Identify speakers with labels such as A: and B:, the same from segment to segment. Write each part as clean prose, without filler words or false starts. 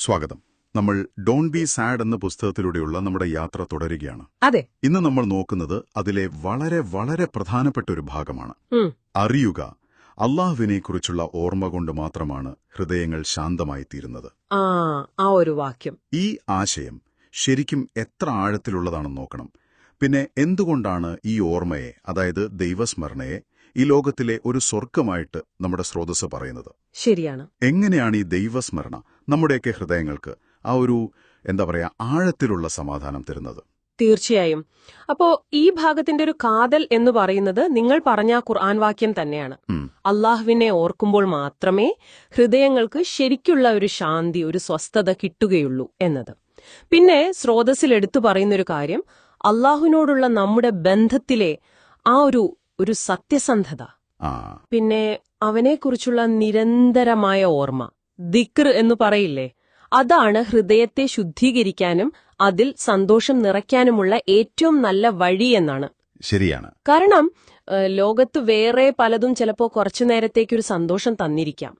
A: സ്വാഗതം. നമ്മൾ don't be sad എന്ന പുസ്തകത്തിലൂടെയുള്ള നമ്മുടെ യാത്ര തുടരുകയാണ്.
B: അതെ.
A: ഇന്ന് നമ്മൾ നോക്കുന്നത് അതിലെ വളരെ വളരെ പ്രധാനപ്പെട്ട ഒരു ഭാഗമാണ്. അറിയുക, അള്ളാഹുവിനെക്കുറിച്ചുള്ള ഓർമ്മ കൊണ്ട് മാത്രമാണ് ഹൃദയങ്ങൾ ശാന്തമായി തീരുന്നത്.
B: ആ ഒരു വാക്യം,
A: ഈ ആശയം ശരിക്കും എത്ര ആഴത്തിലുള്ളതാണെന്ന് നോക്കണം. പിന്നെ എന്തുകൊണ്ടാണ് ഈ ഓർമ്മയെ, അതായത് ദൈവസ്മരണയെ, ഈ ലോകത്തിലെ ഒരു സ്വർഗമായിട്ട് നമ്മുടെ സ്രോതസ് പറയുന്നത്?
B: ശരിയാണ്.
A: എങ്ങനെയാണ് ഈ ദൈവസ്മരണ നമ്മുടെയൊക്കെ ഹൃദയങ്ങൾക്ക് ആ ഒരു ആഴത്തിലുള്ള സമാധാനം തരുന്നത്?
B: തീർച്ചയായും. അപ്പോ ഈ ഭാഗത്തിന്റെ ഒരു കാതൽ എന്ന് പറയുന്നത് നിങ്ങൾ പറഞ്ഞ ഖുർആൻ വാക്യം തന്നെയാണ്. അള്ളാഹുവിനെ ഓർക്കുമ്പോൾ മാത്രമേ ഹൃദയങ്ങൾക്ക് ശരിക്കുള്ള ഒരു ശാന്തി, ഒരു സ്വസ്ഥത കിട്ടുകയുള്ളൂ എന്നത്. പിന്നെ സ്രോതസ്സിൽ എടുത്തു പറയുന്നൊരു കാര്യം, അള്ളാഹുവിനോടുള്ള നമ്മുടെ ബന്ധത്തിലെ ആ ഒരു സത്യസന്ധത, പിന്നെ അവനെക്കുറിച്ചുള്ള നിരന്തരമായ ഓർമ്മ, ദിക്ർ എന്ന് പറയില്ലേ, അതാണ് ഹൃദയത്തെ ശുദ്ധീകരിക്കാനും അതിൽ സന്തോഷം നിറയ്ക്കാനുമുള്ള ഏറ്റവും നല്ല വഴി എന്നാണ്.
A: ശരിയാണ്.
B: കാരണം ലോകത്ത് വേറെ പലതും ചിലപ്പോ കുറച്ചു നേരത്തേക്കൊരു സന്തോഷം തന്നിരിക്കാം.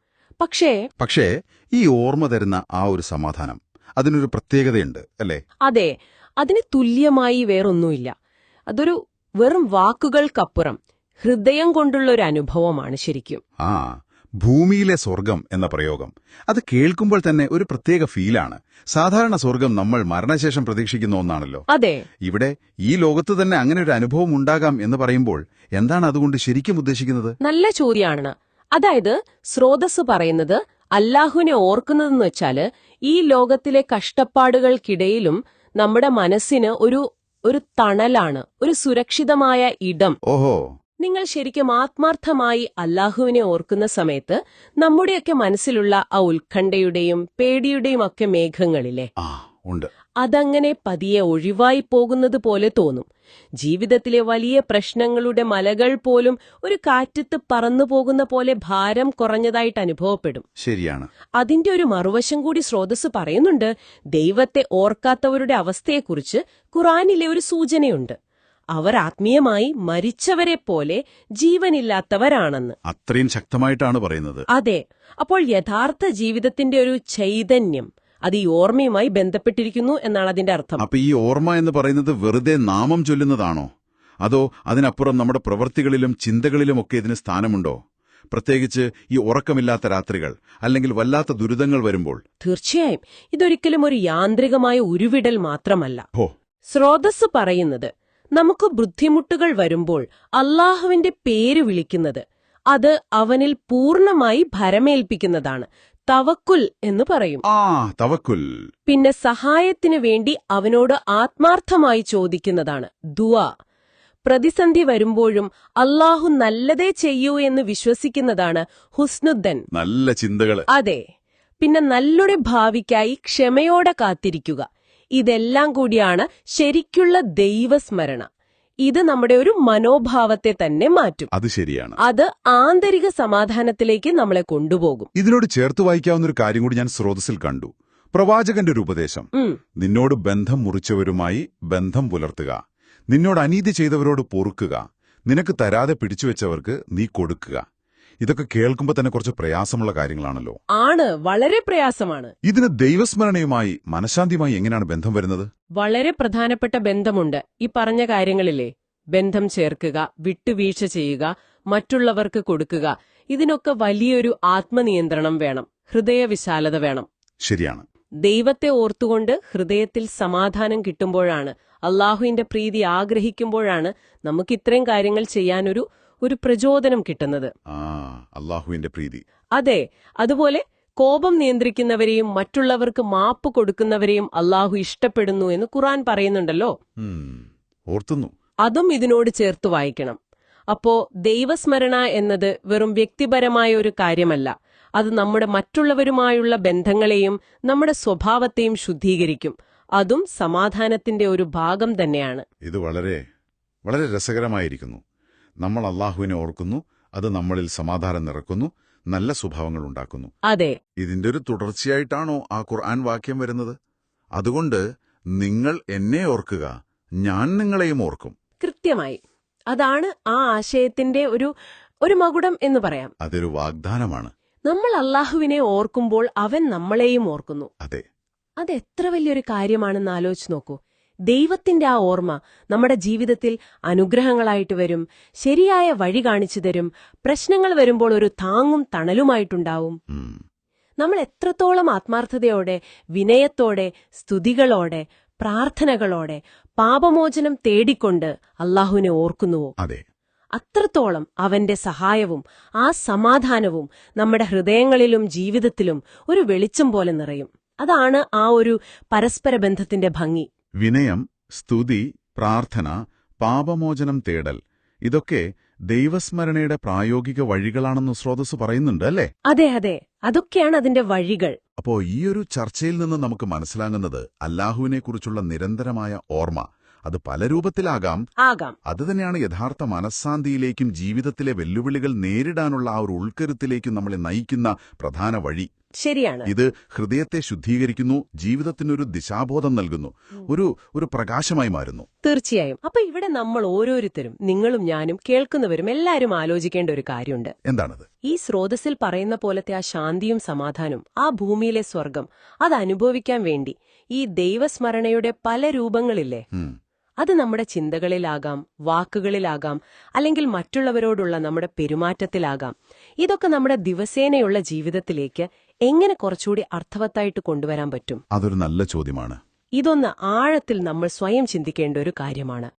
A: പക്ഷേ ഈ ഓർമ്മ തരുന്ന ആ ഒരു സമാധാനം, അതിനൊരു പ്രത്യേകതയുണ്ട് അല്ലേ?
B: അതെ, അതിന് തുല്യമായി വേറൊന്നുമില്ല. അതൊരു വെറും വാക്കുകൾക്കപ്പുറം ഹൃദയം കൊണ്ടുള്ള ഒരു അനുഭവമാണ് ശരിക്കും.
A: ഭൂമിയിലെ സ്വർഗം എന്ന പ്രയോഗം, അത് കേൾക്കുമ്പോൾ തന്നെ ഒരു പ്രത്യേക ഫീലാണ്. സാധാരണ സ്വർഗം നമ്മൾ മരണശേഷം പ്രതീക്ഷിക്കുന്ന ഒന്നാണല്ലോ.
B: അതെ.
A: ഇവിടെ ഈ ലോകത്ത് തന്നെ അങ്ങനെ ഒരു അനുഭവം ഉണ്ടാകാം എന്ന് പറയുമ്പോൾ എന്താണ് അതുകൊണ്ട് ശരിക്കും ഉദ്ദേശിക്കുന്നത്?
B: നല്ല ചോദ്യമാണ്. അതായത് സ്രോതസ് പറയുന്നത് അല്ലാഹുവിനെ ഓർക്കുന്നതെന്ന് വെച്ചാല് ഈ ലോകത്തിലെ കഷ്ടപ്പാടുകൾക്കിടയിലും നമ്മുടെ മനസ്സിന് ഒരു തണലാണ്, ഒരു സുരക്ഷിതമായ ഇടം.
A: ഓഹോ.
B: നിങ്ങൾ ശരിക്കും ആത്മാർത്ഥമായി അല്ലാഹുവിനെ ഓർക്കുന്ന സമയത്ത് നമ്മുടെയൊക്കെ മനസ്സിലുള്ള ആ ഉത്കണ്ഠയുടെയും പേടിയുടെയും ഒക്കെ മേഘങ്ങളില്ലേ, അതങ്ങനെ പതിയെ ഒഴിവായി പോകുന്നത് പോലെ തോന്നും. ജീവിതത്തിലെ വലിയ പ്രശ്നങ്ങളുടെ മലകൾ പോലും ഒരു കാറ്റത്ത് പറന്നു പോകുന്ന പോലെ ഭാരം കുറഞ്ഞതായിട്ട് അനുഭവപ്പെടും.
A: ശരിയാണ്.
B: അതിന്റെ ഒരു മറുവശം കൂടി സ്രോതസ് പറയുന്നുണ്ട്. ദൈവത്തെ ഓർക്കാത്തവരുടെ അവസ്ഥയെക്കുറിച്ച് ഖുർആനിലെ ഒരു സൂചനയുണ്ട്. അവർ ആത്മീയമായി മരിച്ചവരെ പോലെ ജീവനില്ലാത്തവരാണെന്ന്.
A: അത്രയും ശക്തമായിട്ടാണ് പറയുന്നത്.
B: അതെ. അപ്പോൾ യഥാർത്ഥ ജീവിതത്തിന്റെ ഒരു ചൈതന്യം അത് ഈ ഓർമ്മയുമായി ബന്ധപ്പെട്ടിരിക്കുന്നു എന്നാണ് അതിന്റെ അർത്ഥം.
A: അപ്പൊ ഈ ഓർമ്മ എന്ന് പറയുന്നത് വെറുതെ നാമം ചൊല്ലുന്നതാണോ, അതോ അതിനപ്പുറം നമ്മുടെ പ്രവൃത്തികളിലും ചിന്തകളിലുമൊക്കെ ഇതിന് സ്ഥാനമുണ്ടോ? പ്രത്യേകിച്ച് ഈ ഉറക്കമില്ലാത്ത രാത്രികൾ അല്ലെങ്കിൽ വല്ലാത്ത ദുരിതങ്ങൾ വരുമ്പോൾ.
B: തീർച്ചയായും. ഇതൊരിക്കലും ഒരു യാന്ത്രികമായ ഉരുവിടൽ മാത്രമല്ല. സ്രോതസ് പറയുന്നത് നമുക്ക് ബുദ്ധിമുട്ടുകൾ വരുമ്പോൾ അള്ളാഹുവിന്റെ പേര് വിളിക്കുന്നത്, അത് അവനിൽ പൂർണ്ണമായി ഭരമേൽപ്പിക്കുന്നതാണ്. തവക്കുൽ എന്ന് പറയും.
A: തവക്കുൽ.
B: പിന്നെ സഹായത്തിനു വേണ്ടി അവനോട് ആത്മാർത്ഥമായി ചോദിക്കുന്നതാണ് ദുആ. പ്രതിസന്ധി വരുമ്പോഴും അള്ളാഹു നല്ലതേ ചെയ്യൂ എന്ന് വിശ്വസിക്കുന്നതാണ് ഹുസ്നുദ്ദൻ.
A: നല്ല ചിന്തകൾ.
B: അതെ. പിന്നെ നല്ലൊരു ഭാവിക്കായി ക്ഷമയോടെ കാത്തിരിക്കുക. ഇതെല്ലാം കൂടിയാണ് ശരിക്കുള്ള ദൈവസ്മരണ. ഇത് നമ്മുടെ ഒരു മനോഭാവത്തെ തന്നെ മാറ്റും.
A: അത് ശരിയാണ്.
B: അത് ആന്തരിക സമാധാനത്തിലേക്ക് നമ്മളെ കൊണ്ടുപോകും.
A: ഇതിനോട് ചേർത്ത് വായിക്കാവുന്ന ഒരു കാര്യം കൂടി ഞാൻ സ്രോതസ്സിൽ കണ്ടു. പ്രവാചകന്റെ ഒരു ഉപദേശം, നിന്നോട് ബന്ധം മുറിച്ചവരുമായി ബന്ധം പുലർത്തുക, നിന്നോട് അനീതി ചെയ്തവരോട് പൊറുക്കുക, നിനക്ക് തരാതെ പിടിച്ചുവെച്ചവർക്ക് നീ കൊടുക്കുക. ഇതൊക്കെ കേൾക്കുമ്പോൾ തന്നെ കുറച്ച് പ്രയാസമുള്ള കാര്യങ്ങളാണല്ലോ.
B: ആണ്, വളരെ പ്രയാസമാണ്.
A: ഇതിന് ദൈവസ്മരണയുമായി മനഃശാന്തിയുമായി എങ്ങനെയാണ് ബന്ധം വരുന്നത്?
B: വളരെ പ്രധാനപ്പെട്ട ബന്ധമുണ്ട്. ഈ പറഞ്ഞ കാര്യങ്ങളില്ലേ, ബന്ധം ചേർക്കുക, വിട്ടുവീഴ്ച ചെയ്യുക, മറ്റുള്ളവർക്ക് കൊടുക്കുക, ഇതിനൊക്കെ വലിയൊരു ആത്മനിയന്ത്രണം വേണം, ഹൃദയവിശാലത വേണം.
A: ശരിയാണ്.
B: ദൈവത്തെ ഓർത്തുകൊണ്ട് ഹൃദയത്തിൽ സമാധാനം കിട്ടുമ്പോഴാണ്, അള്ളാഹുവിന്റെ പ്രീതി ആഗ്രഹിക്കുമ്പോഴാണ് നമുക്ക് ഇത്രയും കാര്യങ്ങൾ ചെയ്യാനൊരു പ്രചോദനം കിട്ടുന്നത്.
A: അള്ളാഹുവിന്റെ പ്രീതി.
B: അതെ. അതുപോലെ കോപം നിയന്ത്രിക്കുന്നവരെയും മറ്റുള്ളവർക്ക് മാപ്പ് കൊടുക്കുന്നവരെയും അള്ളാഹു ഇഷ്ടപ്പെടുന്നു എന്ന് ഖുർആൻ പറയുന്നുണ്ടല്ലോ.
A: ഓർത്തുന്നു.
B: അതും ഇതിനോട് ചേർത്ത് വായിക്കണം. അപ്പോ ദൈവസ്മരണ എന്നത് വെറും വ്യക്തിപരമായ ഒരു കാര്യമല്ല. അത് നമ്മുടെ മറ്റുള്ളവരുമായുള്ള ബന്ധങ്ങളെയും നമ്മുടെ സ്വഭാവത്തെയും ശുദ്ധീകരിക്കും. അതും സമാധാനത്തിന്റെ ഒരു ഭാഗം തന്നെയാണ്.
A: ഇത് വളരെ വളരെ രസകരമായിരിക്കുന്നു. നമ്മൾ അള്ളാഹുവിനെ ഓർക്കുന്നു, അത് നമ്മളിൽ സമാധാനം നിറക്കുന്നു, നല്ല സ്വഭാവങ്ങൾ ഉണ്ടാക്കുന്നു.
B: അതെ.
A: ഇതിന്റെ ഒരു തുടർച്ചയായിട്ടാണോ ആ ഖുർആൻ വാക്യം വരുന്നത്? അതുകൊണ്ട് നിങ്ങൾ എന്നെ ഓർക്കുക, ഞാൻ നിങ്ങളെയും ഓർക്കും.
B: കൃത്യമായി. അതാണ് ആ ആശയത്തിന്റെ ഒരു മകുടം എന്ന് പറയാം.
A: അതൊരു വാഗ്ദാനമാണ്.
B: നമ്മൾ അള്ളാഹുവിനെ ഓർക്കുമ്പോൾ അവൻ നമ്മളെയും ഓർക്കുന്നു.
A: അതെ.
B: അതെത്ര വലിയൊരു കാര്യമാണെന്ന് ആലോചിച്ച് നോക്കൂ. ദൈവത്തിന്റെ ആ ഓർമ്മ നമ്മുടെ ജീവിതത്തിൽ അനുഗ്രഹങ്ങളായിട്ട് വരും, ശരിയായ വഴി കാണിച്ചു തരും, പ്രശ്നങ്ങൾ വരുമ്പോൾ ഒരു താങ്ങും തണലുമായിട്ടുണ്ടാവും. നമ്മൾ എത്രത്തോളം ആത്മാർത്ഥതയോടെ, വിനയത്തോടെ, സ്തുതികളോടെ, പ്രാർത്ഥനകളോടെ, പാപമോചനം തേടിക്കൊണ്ട് അല്ലാഹുവിനെ ഓർക്കുന്നുവോ,
A: അതെ,
B: അത്രത്തോളം അവന്റെ സഹായവും ആ സമാധാനവും നമ്മുടെ ഹൃദയങ്ങളിലും ജീവിതത്തിലും ഒരു വെളിച്ചം പോലെ നിറയും. അതാണ് ആ ഒരു പരസ്പര ബന്ധത്തിന്റെ ഭംഗി.
A: വിനയം, സ്തുതി, പ്രാർത്ഥന, പാപമോചനം തേടൽ, ഇതൊക്കെ ദൈവസ്മരണയുടെ പ്രായോഗിക വഴികളാണെന്ന് സ്രോതസ് പറയുന്നുണ്ട് അല്ലേ?
B: അതെ അതെ, അതൊക്കെയാണ് അതിന്റെ വഴികൾ.
A: അപ്പോ ഈയൊരു ചർച്ചയിൽ നിന്ന് നമുക്ക് മനസ്സിലാകുന്നത് അല്ലാഹുവിനെക്കുറിച്ചുള്ള നിരന്തരമായ ഓർമ്മ, അത് പല രൂപത്തിലാകാം. അതുതന്നെയാണ് യഥാർത്ഥ മനഃശാന്തിയിലേക്കും ജീവിതത്തിലെ വെല്ലുവിളികൾ നേരിടാനുള്ള ആ ഒരു ഉൾക്കരുത്തിലേക്കും നമ്മളെ നയിക്കുന്ന പ്രധാന വഴി.
B: ശരിയാണ്.
A: ഇത് ഹൃദയത്തെ ശുദ്ധീകരിക്കുന്നു, ജീവിതത്തിനൊരു ദിശാബോധം നൽകുന്നു, ഒരു പ്രകാശമായി മാറുന്നു.
B: തീർച്ചയായും. അപ്പൊ ഇവിടെ നമ്മൾ ഓരോരുത്തരും, നിങ്ങളും ഞാനും കേൾക്കുന്നവരും എല്ലാവരും ആലോചിക്കേണ്ട ഒരു കാര്യമുണ്ട്.
A: എന്താണത്?
B: ഈ സ്രോതസ്സിൽ പറയുന്ന പോലത്തെ ആ ശാന്തിയും സമാധാനവും, ആ ഭൂമിയിലെ സ്വർഗം, അത് അനുഭവിക്കാൻ വേണ്ടി ഈ ദൈവസ്മരണയുടെ പല രൂപങ്ങളില്ലേ, അത് നമ്മുടെ ചിന്തകളിലാകാം, വാക്കുകളിലാകാം, അല്ലെങ്കിൽ മറ്റുള്ളവരോടുള്ള നമ്മുടെ പെരുമാറ്റത്തിലാകാം. ഇതൊക്കെ നമ്മുടെ ദിവസേനയുള്ള ജീവിതത്തിലേക്ക് എങ്ങനെ കുറച്ചുകൂടി അർത്ഥവത്തായിട്ട് കൊണ്ടുവരാൻ പറ്റും?
A: അതൊരു നല്ല ചോദ്യമാണ്.
B: ഇതൊന്ന് ആഴത്തിൽ നമ്മൾ സ്വയം ചിന്തിക്കേണ്ട ഒരു കാര്യമാണ്.